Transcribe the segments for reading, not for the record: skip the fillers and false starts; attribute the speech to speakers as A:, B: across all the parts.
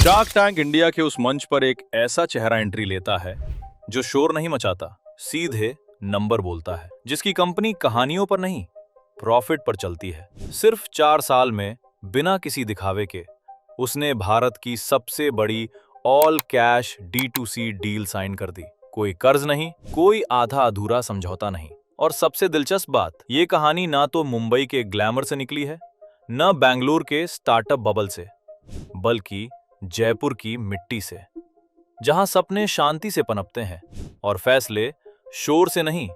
A: Shark tank India के उस मंच पर एक ऐसा चेहरा एंट्री लेता है जो शोर नहीं मचाता, सीधे नंबर बोलता है, जिसकी कंपनी कहानियों पर नहीं प्रॉफिट पर चलती है। सिर्फ 4 साल में बिना किसी दिखावे के उसने भारत की सबसे बड़ी all cash D2C deal sign कर दी। कोई कर्ज नहीं, कोई आधा अधूरा समझौता नहीं। और सबसे दिलचस्प बात, ये कहानी ना तो मुंबई के ग्लैमर से निकली है, न बेंगलुरु के स्टार्टअप बबल से, बल्कि जयपुर की मिट्टी से, जहां सपने शांति से पनपते हैं और फैसले शोर से नहीं,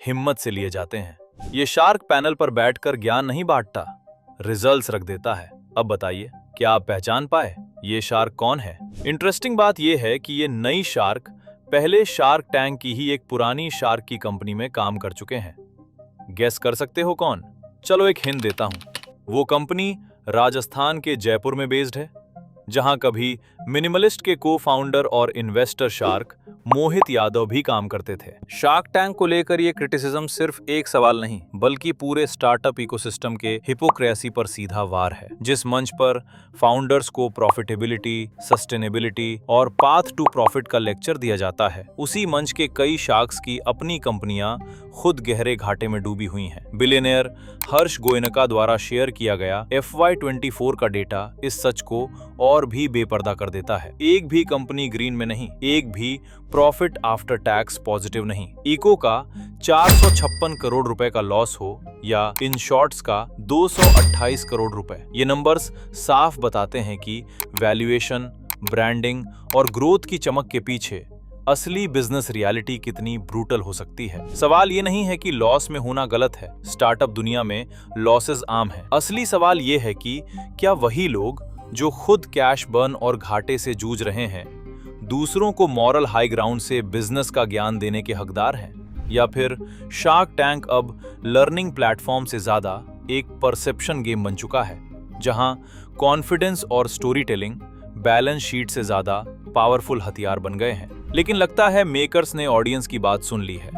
A: हिम्मत से लिए जाते हैं। ये शार्क पैनल पर बैठकर ज्ञान नहीं बांटता, रिजल्ट्स रख देता है। अब बताइए, क्या आप पहचान पाए ये शार्क कौन है? इंटरेस्टिंग बात यह है कि ये नई शार्क पहले शार्क टैंक की ही एक पुरानी शार्क की कंपनी में काम कर चुके हैं। गेस कर सकते हो कौन? चलो एक हिंट देता हूं। वो कंपनी राजस्थान के जयपुर में बेस्ड है, जहां कभी मिनिमलिस्ट के को फाउंडर और इन्वेस्टर शार्क मोहित यादव भी काम करते थे। शार्क टैंक को लेकर ये क्रिटिसिज्म सिर्फ एक सवाल नहीं, बल्कि पूरे स्टार्टअप इकोसिस्टम के हिपोक्रेसी पर सीधा वार है। जिस मंच पर फाउंडर्स को प्रॉफिटेबिलिटी, सस्टेनेबिलिटी और पाथ टू प्रॉफिट का लेक्चर दिया जाता है, उसी मंच के कई शार्क्स की अपनी कंपनियां खुद गहरे घाटे में डूबी हुई हैं। बिलियनियर हर्ष गोयनका द्वारा शेयर किया गया FY24 का डेटा इस सच को और भी बेपर्दा कर देता है। एक भी कंपनी ग्रीन में नहीं, एक भी प्रॉफिट आफ्टर टैक्स पॉजिटिव नहीं। इको का 456 करोड़ रुपए का लॉस हो या इन शॉर्ट्स का 228 करोड़ रुपए, ये नंबर्स साफ बताते हैं कि वैल्यूएशन, ब्रांडिंग और ग्रोथ की चमक के पीछे असली बिजनेस रियलिटी कितनी ब्रूटल हो सकती है। सवाल ये नहीं है कि लॉस में होना गलत है, स्टार्टअप दुनिया में लॉसेस आम है। असली सवाल ये है कि क्या वही लोग जो खुद कैश बर्न और घाटे से जूझ रहे हैं, दूसरों को मॉरल हाई ग्राउंड से बिजनेस का ज्ञान देने के हकदार हैं? या फिर शार्क टैंक अब लर्निंग प्लेटफॉर्म से ज्यादा एक परसेप्शन गेम बन चुका है, जहां कॉन्फिडेंस और स्टोरी टेलिंग बैलेंस शीट से ज्यादा पावरफुल हथियार बन गए हैं? लेकिन लगता है मेकर्स ने ऑडियंस की बात सुन ली है,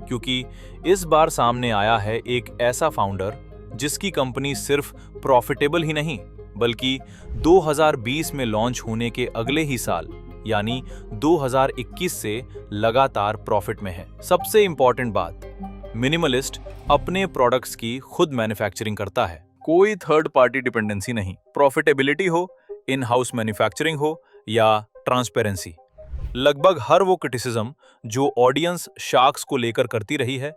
A: क्योंकि इस बार सामने आया है एक ऐसा फाउंडर जिसकी कंपनी सिर्फ प्रॉफिटेबल ही नहीं, बल्कि 2020 में लॉन्च होने के अगले ही साल यानी 2021 से लगातार प्रॉफिट में है। सबसे इंपॉर्टेंट बात, मिनिमलिस्ट अपने प्रोडक्ट्स की खुद मैन्युफैक्चरिंग करता है, कोई थर्ड पार्टी डिपेंडेंसी नहीं। प्रॉफिटेबिलिटी हो, इन हाउस मैन्युफैक्चरिंग हो या ट्रांसपेरेंसी, लगभग हर वो क्रिटिसिज्म जो ऑडियंस शार्क्स को लेकर करती रही है,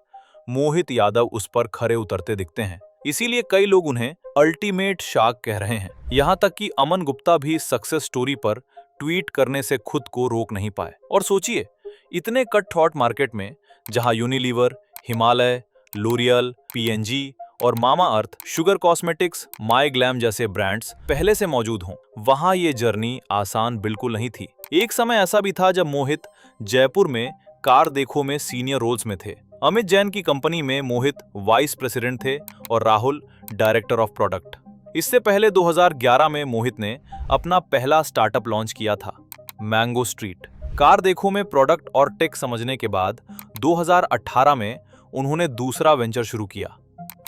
A: मोहित यादव उस पर खरे उतरते दिखते हैं। इसीलिए कई लोग उन्हें अल्टीमेट शार्क कह रहे हैं। यहां तक कि अमन गुप्ता भी सक्सेस स्टोरी पर ट्वीट करने से खुद को रोक नहीं पाए। और सोचिए, इतने कट थॉट मार्केट में जहां यूनिलीवर, हिमालय, लोरियल, P&G और मामा अर्थ, शुगर कॉस्मेटिक्स, माई ग्लैम जैसे ब्रांड्स पहले से मौजूद हों, वहां ये जर्नी आसान बिल्कुल नहीं थी। एक समय ऐसा भी था जब मोहित जयपुर में कार देखो में सीनियर रोल्स में थे। अमित जैन की कंपनी में मोहित वाइस प्रेसिडेंट थे और राहुल डायरेक्टर ऑफ प्रोडक्ट। इससे पहले 2011 में मोहित ने अपना पहला स्टार्टअप लॉन्च किया था, मैंगो स्ट्रीट। कार देखो में प्रोडक्ट और टेक समझने के बाद 2018 में उन्होंने दूसरा वेंचर शुरू किया,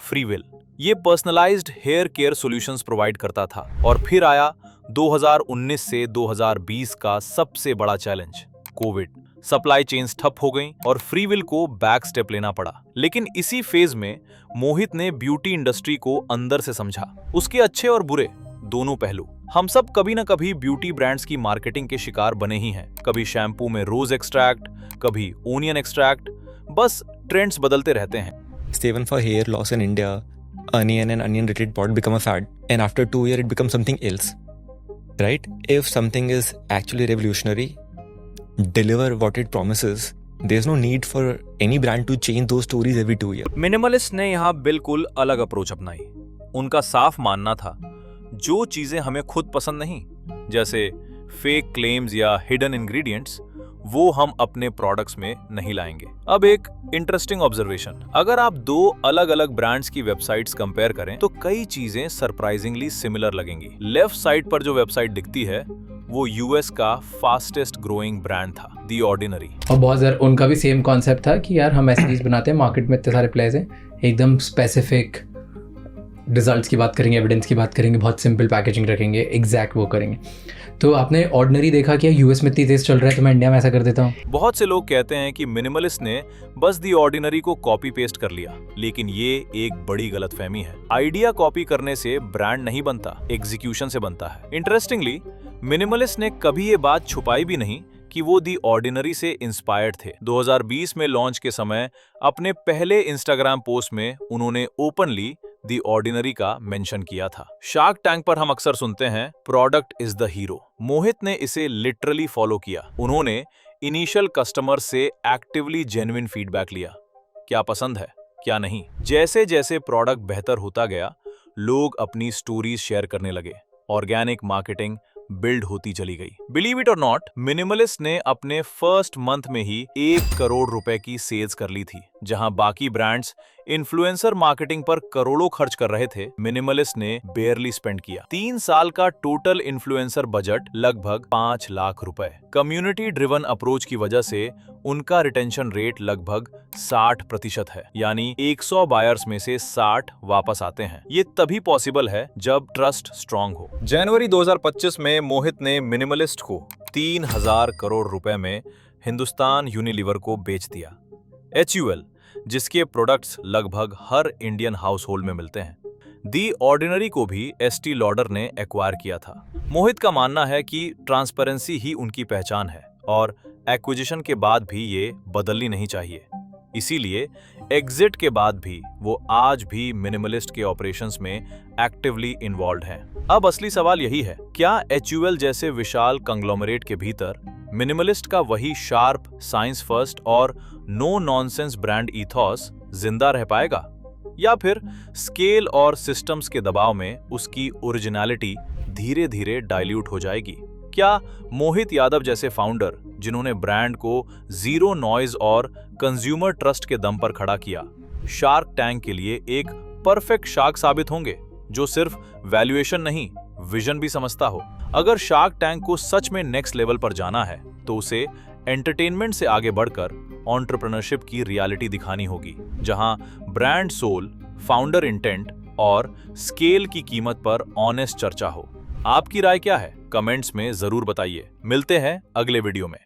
A: फ्रीविल। ये personalised hair care solutions provide करता था। और फिर आया 2019 से 2020 का सबसे बड़ा चैलेंज, कोविड। सप्लाई चेन्स ठप हो गईं और फ्रीविल को बैक स्टेप लेना पड़ा। लेकिन इसी फेज में मोहित ने ब्यूटी इंडस्ट्री को अंदर से समझा, उसके अच्छे और बुरे दोनों पहलू। हम सब कभी न कभी ब्यूटी ब्रांड्स की मार्केटिंग के शिकार बने ही हैं। कभी शैम्पू में रोज एक्सट्रैक्ट, कभी ओनियन एक्सट्रैक्ट, बस ट्रेंड्स बदलते रहते हैं।
B: Even for hair loss in India, onion and onion related product become a fad, and after 2 years it becomes something else, right? If something is actually revolutionary, deliver what it promises, there's no need for any brand to change those stories every 2 years.
A: Minimalist ने यहाँ बिल्कुल अलग approach अपनाई। उनका साफ मानना था, जो चीजें हमें खुद पसंद नहीं, जैसे फेक क्लेम्स या हिडन इंग्रेडिएंट्स, वो हम अपने प्रोडक्ट्स में नहीं लाएंगे। अब एक इंटरेस्टिंग ऑब्जर्वेशन, अगर आप 2 अलग अलग ब्रांड्स की वेबसाइट्स कंपेयर करें तो कई चीजें सरप्राइजिंगली सिमिलर लगेंगी। लेफ्ट साइड पर जो वेबसाइट दिखती है वो यूएस का फास्टेस्ट ग्रोइंग ब्रांड था, दी ऑर्डिनरी।
C: और बहुत ज़्यादा उनका भी सेम कॉन्सेप्ट था कि यार हम ऐसी चीज़ बनाते हैं, मार्केट में इतने सारे प्लेयर्स हैं, एकदम स्पेसिफिक रिजल्ट्स की बात करेंगे, एविडेंस की बात करेंगे, बहुत सिंपल पैकेजिंग रखेंगे, एग्जैक्ट वो करेंगे। तो आपने ऑर्डिनरी देखा कि यूएस में इतनी तेज चल रहा है तो मैं इंडिया में ऐसा कर देता हूँ।
A: बहुत से लोग कहते हैं कि मिनिमलिस्ट ने बस दी ऑर्डिनरी को कॉपी पेस्ट कर लिया, लेकिन ये एक बड़ी गलतफहमी है। आइडिया कॉपी करने से ब्रांड नहीं बनता, एग्जीक्यूशन से बनता है। इंटरेस्टिंगली, मिनिमलिस्ट ने कभी ये बात छुपाई भी नहीं कि वो दी ऑर्डिनरी से इंस्पायर्ड थे। 2020 में लॉन्च के समय अपने पहले इंस्टाग्राम पोस्ट में उन्होंने ओपनली दी ऑर्डिनरी का मेंशन किया था। शार्क टैंक पर हम अक्सर सुनते हैं प्रोडक्ट इज द हीरो। मोहित ने इसे लिटरली फॉलो किया। उन्होंने इनिशियल कस्टमर से एक्टिवली जेन्युइन फीडबैक लिया, क्या पसंद है क्या नहीं। जैसे जैसे प्रोडक्ट बेहतर होता गया, लोग अपनी स्टोरीज शेयर करने लगे, ऑर्गेनिक मार्केटिंग बिल्ड होती चली गई। बिलीव इट और नॉट, मिनिमलिस्ट ने अपने फर्स्ट मंथ में ही 1 करोड़ रुपए की सेल्स कर ली थी। जहां बाकी ब्रांड्स इन्फ्लुएंसर मार्केटिंग पर करोड़ों खर्च कर रहे थे, मिनिमलिस्ट ने बेयरली स्पेंड किया। 3 साल का टोटल इन्फ्लुएंसर बजट लगभग 5 लाख रुपए। कम्युनिटी ड्रिवन अप्रोच की वजह से उनका रिटेंशन रेट लगभग 60% है, यानी 100 बायर्स में से 60 वापस आते हैं। ये तभी पॉसिबल है जब ट्रस्ट स्ट्रांग हो। जनवरी 2025 में मोहित ने मिनिमलिस्ट को 3000 करोड़ रुपए में हिंदुस्तान यूनिलीवर को बेच दिया। HUL, जिसके प्रोडक्ट्स लगभग हर इंडियन हाउस होल्ड में मिलते हैं। दी ऑर्डिनरी को भी एस्टी लॉडर ने एक्वायर किया था। मोहित का मानना है कि ट्रांसपेरेंसी ही उनकी पहचान है और एक्विजिशन के बाद भी ये बदलनी नहीं चाहिए। इसीलिए एग्जिट के बाद भी वो आज भी मिनिमलिस्ट के ऑपरेशंस में एक्टिवली इन्वॉल्व हैं। अब असली सवाल यही है, क्या HUL जैसे विशाल कंग्लोमरेट के भीतर मिनिमलिस्ट का वही शार्प, साइंस फर्स्ट और नो नॉनसेंस ब्रांड ईथॉस जिंदा रह पाएगा, या फिर स्केल और सिस्टम्स के दबाव में उसकी ओरिजिनलिटी धीरे धीरे डाइल्यूट हो जाएगी? क्या मोहित यादव जैसे फाउंडर, जिन्होंने ब्रांड को जीरो नॉइज और कंज्यूमर ट्रस्ट के दम पर खड़ा किया, शार्क टैंक के लिए एक परफेक्ट शार्क साबित होंगे, जो सिर्फ वैल्यूएशन नहीं, विजन भी समझता हो? अगर शार्क टैंक को सच में नेक्स्ट लेवल पर जाना है, तो उसे एंटरटेनमेंट से आगे बढ़कर एंटरप्रेन्योरशिप की रियलिटी दिखानी होगी, जहां ब्रांड सोल, फाउंडर इंटेंट और स्केल की कीमत पर ऑनेस्ट चर्चा हो। आपकी राय क्या है? कमेंट्स में जरूर बताइए। मिलते हैं अगले वीडियो में।